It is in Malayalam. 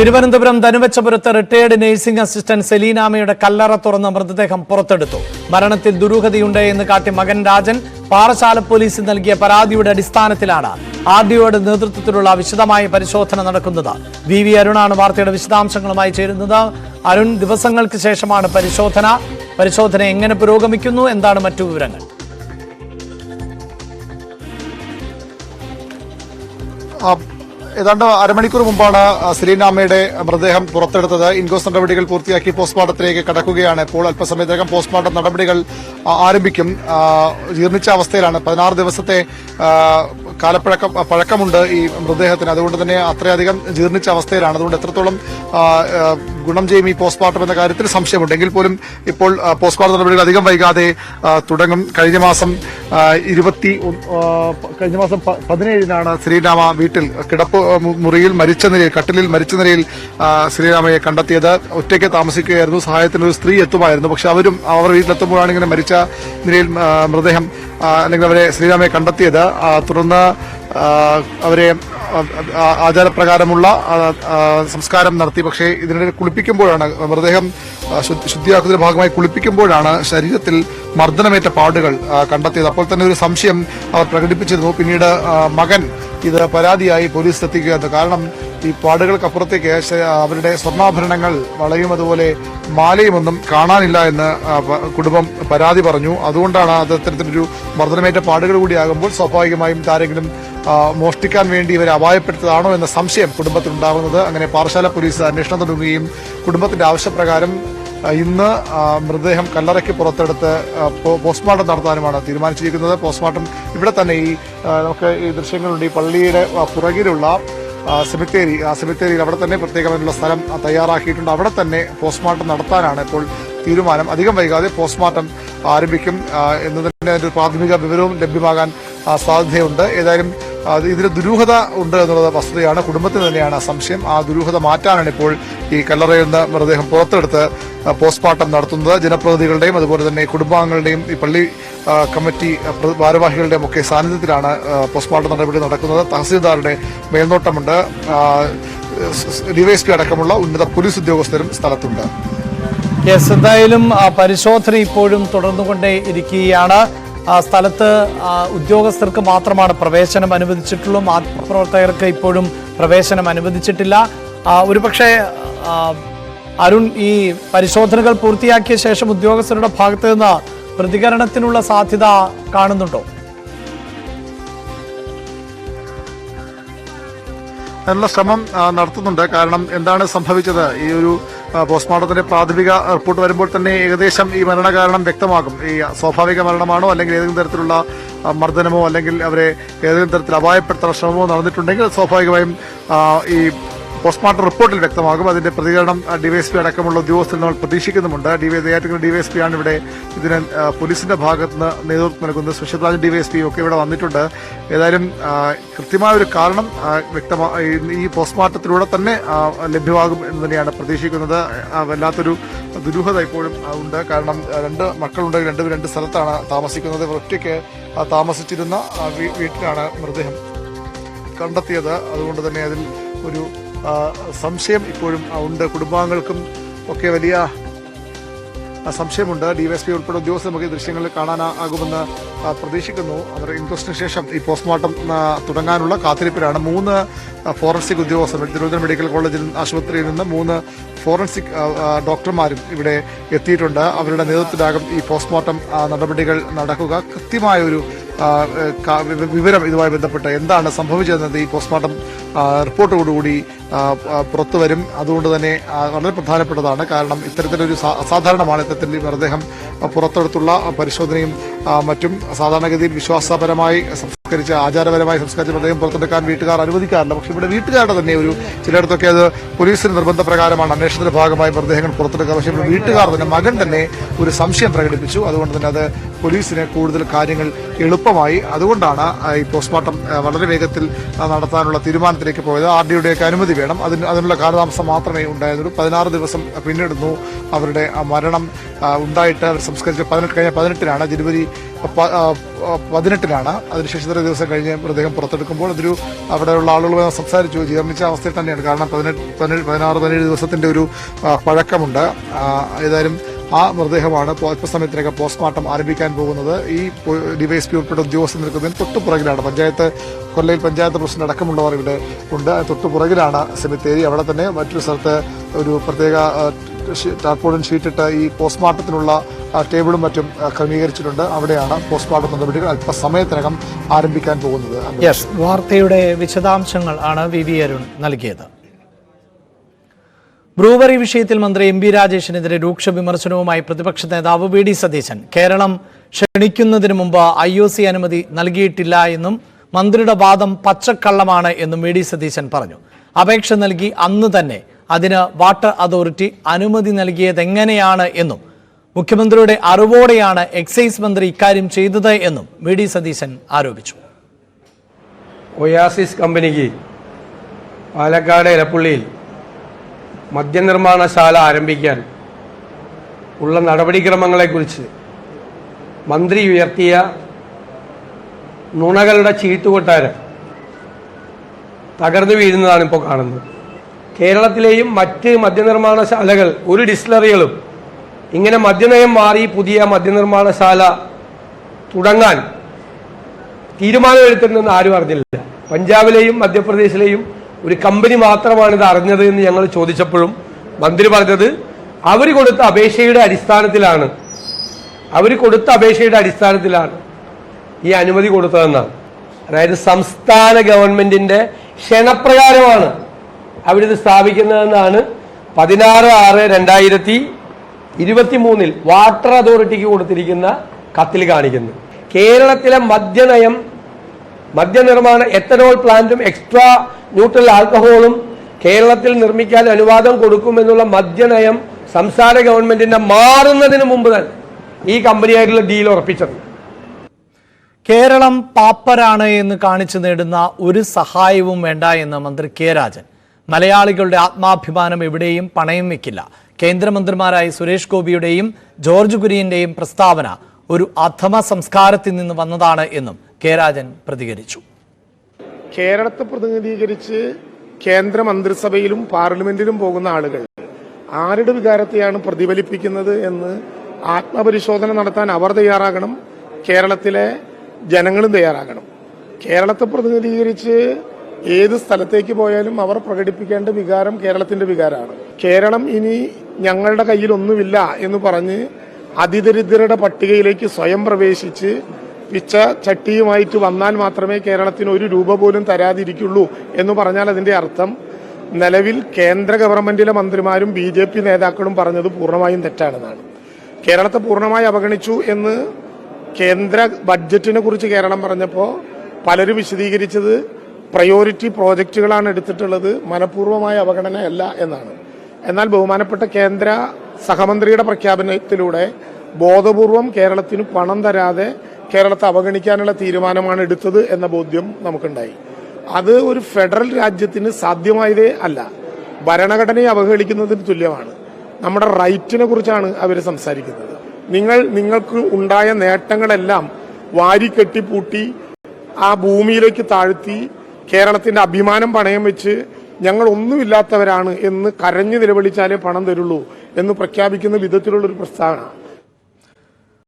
തിരുവനന്തപുരം ധനുവച്ചപുരത്ത് റിട്ടയേർഡ് നഴ്സിംഗ് അസിസ്റ്റന്റ് സെലീനാമയുടെ കല്ലറ തുറന്ന മൃതദേഹം പുറത്തെടുത്തു. മരണത്തിൽ ദുരൂഹതയുണ്ട് എന്ന് കാട്ടി മകൻ രാജൻ പാറശാല പോലീസിൽ നൽകിയ പരാതിയുടെ അടിസ്ഥാനത്തിലാണ് ആർഡിഒയുടെ നേതൃത്വത്തിലുള്ള വിശദമായ പരിശോധന നടക്കുന്നത്. വി അരുണാണ് വാർത്തയുടെ വിശദാംശങ്ങളുമായി ചേരുന്നത്. അരുൺ, ദിവസങ്ങൾക്ക് ശേഷമാണ് പരിശോധന എങ്ങനെ പുരോഗമിക്കുന്നു, എന്താണ് മറ്റു വിവരങ്ങൾ? ഏതാണ്ട് അരമണിക്കൂർ മുമ്പാണ് സെലീനാമയുടെ മൃതദേഹം പുറത്തെടുത്തത്. ഇൻക്വസ്റ്റ് നടപടികൾ പൂർത്തിയാക്കി പോസ്റ്റ്മോർട്ടത്തിലേക്ക് കടക്കുകയാണ്. ഇപ്പോൾ അല്പസമയത്തിനകം പോസ്റ്റ്മോർട്ടം നടപടികൾ ആരംഭിക്കും. ജീർണിച്ച അവസ്ഥയിലാണ്. 16 ദിവസത്തെ പഴക്കമുണ്ട് ഈ മൃതദേഹത്തിന്. അതുകൊണ്ട് തന്നെ അത്രയധികം ജീർണിച്ച അവസ്ഥയിലാണ്. അതുകൊണ്ട് എത്രത്തോളം ഗുണം ചെയ്യും ഈ പോസ്റ്റ്മോർട്ടം എന്ന കാര്യത്തിൽ സംശയമുണ്ട്. എങ്കിൽ പോലും ഇപ്പോൾ പോസ്റ്റ്മോർട്ടം നടപടികൾ അധികം വൈകാതെ തുടങ്ങും. കഴിഞ്ഞ മാസം 17-നാണ് സെലീനാമ വീട്ടിൽ കിടപ്പ് മുറിയിൽ മരിച്ച നിലയിൽ, കട്ടിലിൽ മരിച്ച നിലയിൽ സെലീനാമയെ കണ്ടെത്തിയത്. ഒറ്റയ്ക്ക് താമസിക്കുകയായിരുന്നു. സഹായത്തിന് ഒരു സ്ത്രീ എത്തുമായിരുന്നു. പക്ഷെ അവർ വീട്ടിലെത്തുമ്പോഴാണ് ഇങ്ങനെ മരിച്ച നിലയിൽ മൃതദേഹം അല്ലെങ്കിൽ അവരെ സെലീനാമയെ കണ്ടെത്തിയത്. തുടർന്ന് അവരെ ആചാരപ്രകാരമുള്ള സംസ്കാരം നടത്തി. പക്ഷേ ഇതിനിടെ കുളിപ്പിക്കുമ്പോഴാണ് മൃതദേഹം ശുദ്ധിയാക്കുന്നതിന്റെ ഭാഗമായി കുളിപ്പിക്കുമ്പോഴാണ് ശരീരത്തിൽ മർദ്ദനമേറ്റ പാടുകൾ കണ്ടെത്തിയത്. അപ്പോൾ തന്നെ ഒരു സംശയം അവർ പ്രകടിപ്പിച്ചിരുന്നു. പിന്നീട് മകൻ ഇത് പരാതിയായി പോലീസിലെത്തിക്കുകയായിരുന്നു. കാരണം ഈ പാടുകൾക്കപ്പുറത്തേക്ക് അവരുടെ സ്വർണ്ണാഭരണങ്ങൾ, വളയും അതുപോലെ മാലയുമൊന്നും കാണാനില്ല എന്ന് കുടുംബം പരാതി പറഞ്ഞു. അതുകൊണ്ടാണ് അത് അത്തരത്തിലൊരു മർദ്ദനമേറ്റ പാടുകൾ കൂടിയാകുമ്പോൾ സ്വാഭാവികമായും ആരെങ്കിലും മോഷ്ടിക്കാൻ വേണ്ടി ഇവരെ അപായപ്പെടുത്തതാണോ എന്ന സംശയം കുടുംബത്തിനുണ്ടാകുന്നത്. അങ്ങനെ പാറശാല പോലീസ് അന്വേഷണം തുടങ്ങുകയും കുടുംബത്തിന്റെ ആവശ്യപ്രകാരം ഇന്ന് മൃതദേഹം കല്ലറയ്ക്ക് പുറത്തെടുത്ത് പോസ്റ്റ്മോർട്ടം നടത്താനുമാണ് തീരുമാനിച്ചിരിക്കുന്നത്. പോസ്റ്റ്മോർട്ടം ഇവിടെ തന്നെ നമുക്ക് ഈ ദൃശ്യങ്ങളുണ്ട്. ഈ പള്ളിയുടെ പുറകിലുള്ള സെമിത്തേരി, ആ സെമിത്തേരിയിൽ അവിടെ തന്നെ പ്രത്യേകമായിട്ടുള്ള സ്ഥലം തയ്യാറാക്കിയിട്ടുണ്ട്. അവിടെ തന്നെ പോസ്റ്റ്മോർട്ടം നടത്താനാണ് ഇപ്പോൾ തീരുമാനം. അധികം വൈകാതെ പോസ്റ്റ്മോർട്ടം ആരംഭിക്കും എന്നതിന്റെ ഒരു പ്രാഥമിക വിവരവും ലഭ്യമാകാൻ സാധ്യതയുണ്ട്. ഏതായാലും ഇതിന് ദുരൂഹത ഉണ്ട് എന്നുള്ളത് വസ്തുതയാണ്. കുടുംബത്തിന് തന്നെയാണ് സംശയം. ആ ദുരൂഹത മാറ്റാനാണ് ഇപ്പോൾ ഈ കല്ലറയിൽ നിന്ന് മൃതദേഹം പുറത്തെടുത്ത് പോസ്റ്റ്മോർട്ടം നടത്തുന്നത്. ജനപ്രതിനിധികളുടെയും അതുപോലെ തന്നെ കുടുംബാംഗങ്ങളുടെയും ഈ പള്ളി കമ്മിറ്റി ഭാരവാഹികളുടെയും ഒക്കെ സാന്നിധ്യത്തിലാണ് പോസ്റ്റ്മോർട്ടം നടപടി നടക്കുന്നത്. തഹസീൽദാറുടെ മേൽനോട്ടമുണ്ട്. ഡിവൈഎസ്പി അടക്കമുള്ള ഉന്നത പോലീസ് ഉദ്യോഗസ്ഥരും സ്ഥലത്തുണ്ട്. എന്തായാലും പരിശോധന ഇപ്പോഴും തുടർന്നുകൊണ്ടേ ഇരിക്കുകയാണ്. സ്ഥലത്ത് ഉദ്യോഗസ്ഥർക്ക് മാത്രമാണ് പ്രവേശനം അനുവദിച്ചിട്ടുള്ളൂ. മാധ്യമപ്രവർത്തകർക്ക് ഇപ്പോഴും പ്രവേശനം അനുവദിച്ചിട്ടില്ല. ഒരുപക്ഷെ അരുൺ, ഈ പരിശോധനകൾ പൂർത്തിയാക്കിയ ശേഷം ഉദ്യോഗസ്ഥരുടെ ഭാഗത്ത് നിന്ന് പ്രതികരണത്തിനുള്ള സാധ്യത കാണുന്നുണ്ടോ? അതിനുള്ള ശ്രമം നടത്തുന്നുണ്ട്. കാരണം എന്താണ് സംഭവിച്ചത്, ഈ ഒരു പോസ്റ്റ്മോർട്ടത്തിന്റെ പ്രാഥമിക റിപ്പോർട്ട് വരുമ്പോൾ തന്നെ ഏകദേശം ഈ മരണകാരണം വ്യക്തമാകും. ഈ സ്വാഭാവിക മരണമാണോ അല്ലെങ്കിൽ ഏതെങ്കിലും തരത്തിലുള്ള മർദ്ദനമോ അല്ലെങ്കിൽ അവരെ ഏതെങ്കിലും തരത്തിൽ അപായപ്പെടുത്തുന്ന ശ്രമമോ നടന്നിട്ടുണ്ടെങ്കിൽ സ്വാഭാവികമായും ഈ പോസ്റ്റ്മോർട്ടം റിപ്പോർട്ടിൽ വ്യക്തമാകും. അതിന്റെ പ്രതികരണം ഡിവൈഎസ്പി അടക്കമുള്ള ഉദ്യോഗസ്ഥർ നമ്മൾ പ്രതീക്ഷിക്കുന്നുമുണ്ട്. ഡിവൈഎസ്പി ആണ് ഇവിടെ ഇതിന് പോലീസിന്റെ ഭാഗത്ത് നിന്ന് നേതൃത്വം നൽകുന്നത്. സ്പെഷ്യൽ ബ്രാഞ്ച് ഡിവൈഎസ്പിയും ഒക്കെ ഇവിടെ വന്നിട്ടുണ്ട്. ഏതായാലും കൃത്യമായ ഒരു കാരണം ഈ പോസ്റ്റ്മോർട്ടത്തിലൂടെ തന്നെ ലഭ്യമാകും എന്ന് തന്നെയാണ് പ്രതീക്ഷിക്കുന്നത്. വല്ലാത്തൊരു ദുരൂഹത ഇപ്പോഴും ഉണ്ട്. കാരണം 2 മക്കളുണ്ടെങ്കിൽ രണ്ട് സ്ഥലത്താണ് താമസിക്കുന്നത്. ഒറ്റയ്ക്ക് താമസിച്ചിരുന്ന വീട്ടിലാണ് മൃതദേഹം കണ്ടെത്തിയത്. അതുകൊണ്ട് തന്നെ അതിൽ ഒരു സംശയം ഇപ്പോഴും ഉണ്ട്. കുടുംബാംഗങ്ങൾക്കും ഒക്കെ വലിയ സംശയമുണ്ട്. ഡിവൈഎസ്പി ഉൾപ്പെടെ ഉദ്യോഗസ്ഥർ നമുക്ക് ദൃശ്യങ്ങളിൽ കാണാനാകുമെന്ന് പ്രതീക്ഷിക്കുന്നു. അവർ ഇൻക്വസ്റ്റിന് ശേഷം ഈ പോസ്റ്റ്മോർട്ടം തുടങ്ങാനുള്ള കാത്തിരിപ്പിലാണ്. 3 ഫോറൻസിക് ഉദ്യോഗസ്ഥർ തിരുവനന്തപുരം മെഡിക്കൽ കോളേജിൽ ആശുപത്രിയിൽ നിന്ന് 3 ഫോറൻസിക് ഡോക്ടർമാരും ഇവിടെ എത്തിയിട്ടുണ്ട്. അവരുടെ നേതൃത്വത്തിലാകും ഈ പോസ്റ്റ്മോർട്ടം നടപടികൾ നടക്കുക. കൃത്യമായ ഒരു വിവരം ഇതുമായി ബന്ധപ്പെട്ട് എന്താണ് സംഭവിച്ചതെന്നത് ഈ പോസ്റ്റ്മോർട്ടം റിപ്പോർട്ടോടുകൂടി പുറത്തുവരും. അതുകൊണ്ട് തന്നെ വളരെ പ്രധാനപ്പെട്ടതാണ്. കാരണം ഇത്തരത്തിലൊരു അസാധാരണമാണ് ഇത്തരത്തിൽ മൃതദേഹം പുറത്തെടുത്തുള്ള പരിശോധനയും മറ്റും. സാധാരണഗതിയിൽ വിശ്വാസപരമായി സംസ്കരിച്ച, ആചാരപരമായി സംസ്കരിച്ച മൃതദേഹം പുറത്തെടുക്കാൻ വീട്ടുകാർ അനുവദിക്കാറില്ല. പക്ഷെ ഇവിടെ വീട്ടുകാരുടെ തന്നെ ഒരു ചിലയിടത്തൊക്കെ അത് പോലീസിന് നിർബന്ധപ്രകാരമാണ് അന്വേഷണത്തിന്റെ ഭാഗമായി മൃതദേഹങ്ങൾ പുറത്തെടുക്കുക. പക്ഷേ ഇവിടെ വീട്ടുകാർ തന്നെ, മകൻ തന്നെ ഒരു സംശയം പ്രകടിപ്പിച്ചു. അതുകൊണ്ട് തന്നെ അത് പോലീസിന് കൂടുതൽ കാര്യങ്ങൾ എളുപ്പമായി. അതുകൊണ്ടാണ് ഈ പോസ്റ്റ്മോർട്ടം വളരെ വേഗത്തിൽ നടത്താനുള്ള തീരുമാനത്തിലേക്ക് പോയത്. ആർഡിഒയുടെയൊക്കെ അനുമതി വേണം. അതിനുള്ള കാലതാമസം മാത്രമേ ഉണ്ടായിരുന്നുള്ളൂ. 16 ദിവസം പിന്നിടുന്നു അവരുടെ മരണം ഉണ്ടായിട്ട്. അവർ സംസ്കരിച്ച് കഴിഞ്ഞ 18-നാണ്, ജനുവരി 18-നാണ്. അതിനുശേഷം ഒന്നര ദിവസം കഴിഞ്ഞ് മൃതദേഹം പുറത്തെടുക്കുമ്പോൾ അതൊരു അവിടെയുള്ള ആളുകളുമായി സംസാരിച്ചു. ജീർണിച്ച അവസ്ഥയിൽ തന്നെയാണ്. കാരണം 16-17 ദിവസത്തിന്റെ ഒരു പഴക്കമുണ്ട്. ഏതായാലും ആ മൃതദേഹമാണ് അല്പസമയത്തിനകം പോസ്റ്റ്മോർട്ടം ആരംഭിക്കാൻ പോകുന്നത്. ഈ ഡിവൈഎസ്പി ഉൾപ്പെടെ ഉദ്യോഗസ്ഥർ നിൽക്കുന്നതിന് തൊട്ടുപുറകിലാണ് കൊല്ലയിൽ പഞ്ചായത്ത് പ്രസിഡന്റ് അടക്കമുള്ളവർ ഇവിടെ ഉണ്ട്. തൊട്ടുപുറകിലാണ് സെമിത്തേരി. അവിടെ തന്നെ മറ്റൊരു സ്ഥലത്ത് ഒരു പ്രത്യേക ടാർപോളിൻ ഷീറ്റിട്ട് ഈ പോസ്റ്റ്മോർട്ടത്തിനുള്ള ടേബിളും മറ്റും ക്രമീകരിച്ചിട്ടുണ്ട്. അവിടെയാണ് പോസ്റ്റ്മോർട്ടം നടപടികൾ അല്പസമയത്തിനകം ആരംഭിക്കാൻ പോകുന്നത്. വാർത്തയുടെ വിശദാംശങ്ങൾ ആണ് വി അരുൺ നൽകിയത്. ബ്രൂവറി വിഷയത്തിൽ മന്ത്രി എം പി രാജേഷിനെതിരെ രൂക്ഷ വിമർശനവുമായി പ്രതിപക്ഷ നേതാവ് വി ഡി സതീശൻ. കേരളം ക്ഷണിക്കുന്നതിന് മുമ്പ് IOC അനുമതി നൽകിയിട്ടില്ല എന്നും മന്ത്രിയുടെ വാദം പച്ചക്കള്ളമാണ് എന്നും വി ഡി സതീശൻ പറഞ്ഞു. അപേക്ഷ നൽകി അന്ന് തന്നെ അതിന് വാട്ടർ അതോറിറ്റി അനുമതി നൽകിയതെങ്ങനെയാണ് എന്നും മുഖ്യമന്ത്രിയുടെ അറിവോടെയാണ് എക്സൈസ് മന്ത്രി ഇക്കാര്യം ചെയ്തത് എന്നും വി ഡി സതീശൻ ആരോപിച്ചു. ഒയാസിസ് കമ്പനിക്ക് പാലക്കാട് എലപ്പുള്ളിയിൽ മദ്യനിർമ്മാണശാല ആരംഭിക്കാൻ ഉള്ള നടപടിക്രമങ്ങളെക്കുറിച്ച് മന്ത്രി ഉയർത്തിയ നുണകളുടെ ചീട്ടുകൊട്ടാരം തകർന്നു വീഴുന്നതാണ് ഇപ്പോൾ കാണുന്നത്. കേരളത്തിലെയും മറ്റ് മദ്യനിർമ്മാണശാലകൾ ഒരു ഡിസ്റ്റിലറികളും ഇങ്ങനെ മദ്യനയം മാറി പുതിയ മദ്യനിർമ്മാണശാല തുടങ്ങാൻ തീരുമാനമെടുത്തിട്ടുണ്ടെന്ന് ആരും അറിഞ്ഞില്ല. പഞ്ചാബിലെയും മധ്യപ്രദേശിലെയും ഒരു കമ്പനി മാത്രമാണ് ഇത് അറിഞ്ഞത് എന്ന് ഞങ്ങൾ ചോദിച്ചപ്പോഴും മന്ത്രി പറഞ്ഞത് അവർ കൊടുത്ത അപേക്ഷയുടെ അടിസ്ഥാനത്തിലാണ് ഈ അനുമതി കൊടുത്തതെന്നാണ്. അതായത് സംസ്ഥാന ഗവൺമെന്റിന്റെ ക്ഷണപ്രകാരമാണ് അവരിത് സ്ഥാപിക്കുന്നതെന്നാണ് 16/6/2023 വാട്ടർ അതോറിറ്റിക്ക് കൊടുത്തിരിക്കുന്ന കത്തിൽ കാണിക്കുന്നത്. കേരളത്തിലെ മദ്യനിർമ്മാണ എത്തനോൾ പ്ലാന്റും എക്സ്ട്രാ ന്യൂട്രൽ ആൽക്കഹോളും കേരളത്തിൽ നിർമ്മിക്കാൻ അനുവാദം കൊടുക്കുമെന്നുള്ള മദ്യനയം സംസ്ഥാന ഗവൺമെന്റിന്റെ മാറുന്നതിന് മുമ്പ് തന്നെ ഈ കമ്പനിയായിട്ടുള്ള ഡീൽ ഉറപ്പിച്ചത്. കേരളം പാപ്പരാണ് എന്ന് കാണിച്ചു നേടുന്ന ഒരു സഹായവും വേണ്ട എന്ന് മന്ത്രി കെ രാജൻ. മലയാളികളുടെ ആത്മാഭിമാനം എവിടെയും പണയം വെക്കില്ല. കേന്ദ്രമന്ത്രിമാരായ സുരേഷ് ഗോപിയുടെയും ജോർജ് കുര്യന്റെയും പ്രസ്താവന ഒരു അധമ സംസ്കാരത്തിൽ നിന്ന് വന്നതാണ് എന്നും കെ രാജൻ പ്രതികരിച്ചു. കേരളത്തെ പ്രതിനിധീകരിച്ച് കേന്ദ്ര മന്ത്രിസഭയിലും പാർലമെന്റിലും പോകുന്ന ആളുകൾ ആരുടെ വികാരത്തെയാണ് പ്രതിഫലിപ്പിക്കുന്നത് എന്ന് ആത്മപരിശോധന നടത്താൻ അവർ തയ്യാറാകണം. കേരളത്തിലെ ജനങ്ങളും തയ്യാറാകണം. കേരളത്തെ പ്രതിനിധീകരിച്ച് ഏത് സ്ഥലത്തേക്ക് പോയാലും അവർ പ്രകടിപ്പിക്കേണ്ട വികാരം കേരളത്തിന്റെ വികാരമാണ്. കേരളം ഇനി ഞങ്ങളുടെ കയ്യിൽ ഒന്നുമില്ല എന്ന് പറഞ്ഞ് അതിദരിദ്രരുടെ പട്ടികയിലേക്ക് സ്വയം പ്രവേശിച്ച് പിച്ച ചട്ടിയുമായിട്ട് വന്നാൽ മാത്രമേ കേരളത്തിന് ഒരു രൂപ പോലും തരാതിരിക്കുള്ളൂ എന്ന് പറഞ്ഞാൽ അതിന്റെ അർത്ഥം നിലവിൽ കേന്ദ്ര ഗവൺമെന്റിലെ മന്ത്രിമാരും BJP നേതാക്കളും പറഞ്ഞത് പൂർണ്ണമായും തെറ്റാണെന്നാണ്. കേരളത്തെ പൂർണ്ണമായി അവഗണിച്ചു എന്ന് കേന്ദ്ര ബഡ്ജറ്റിനെ കുറിച്ച് കേരളം പറഞ്ഞപ്പോൾ പലരും വിശദീകരിച്ചത് പ്രയോറിറ്റി പ്രോജക്റ്റുകളാണ് എടുത്തിട്ടുള്ളത്, മനഃപൂർവ്വമായ അവഗണനയല്ല എന്നാണ്. എന്നാൽ ബഹുമാനപ്പെട്ട കേന്ദ്ര സഹമന്ത്രിയുടെ പ്രഖ്യാപനത്തിലൂടെ ബോധപൂർവം കേരളത്തിന് പണം തരാതെ കേരളത്തെ അവഗണിക്കാനുള്ള തീരുമാനമാണ് എടുത്തത് എന്ന ബോധ്യം നമുക്കുണ്ടായി. അത് ഒരു ഫെഡറൽ രാജ്യത്തിന് സാധ്യമായതേ അല്ല. ഭരണഘടനയെ അവഹേളിക്കുന്നതിന് തുല്യമാണ്. നമ്മുടെ റൈറ്റിനെ കുറിച്ചാണ് അവർ സംസാരിക്കുന്നത്. നിങ്ങൾക്ക് ഉണ്ടായ നേട്ടങ്ങളെല്ലാം വാരിക്കെട്ടിപ്പൂട്ടി ആ ഭൂമിയിലേക്ക് താഴ്ത്തി കേരളത്തിന്റെ അഭിമാനം പണയം വെച്ച് ഞങ്ങൾ ഒന്നുമില്ലാത്തവരാണ് എന്ന് കരഞ്ഞു നിലവിളിച്ചാലേ പണം തരുള്ളൂ എന്ന് പ്രഖ്യാപിക്കുന്ന വിധത്തിലുള്ളൊരു പ്രസ്താവന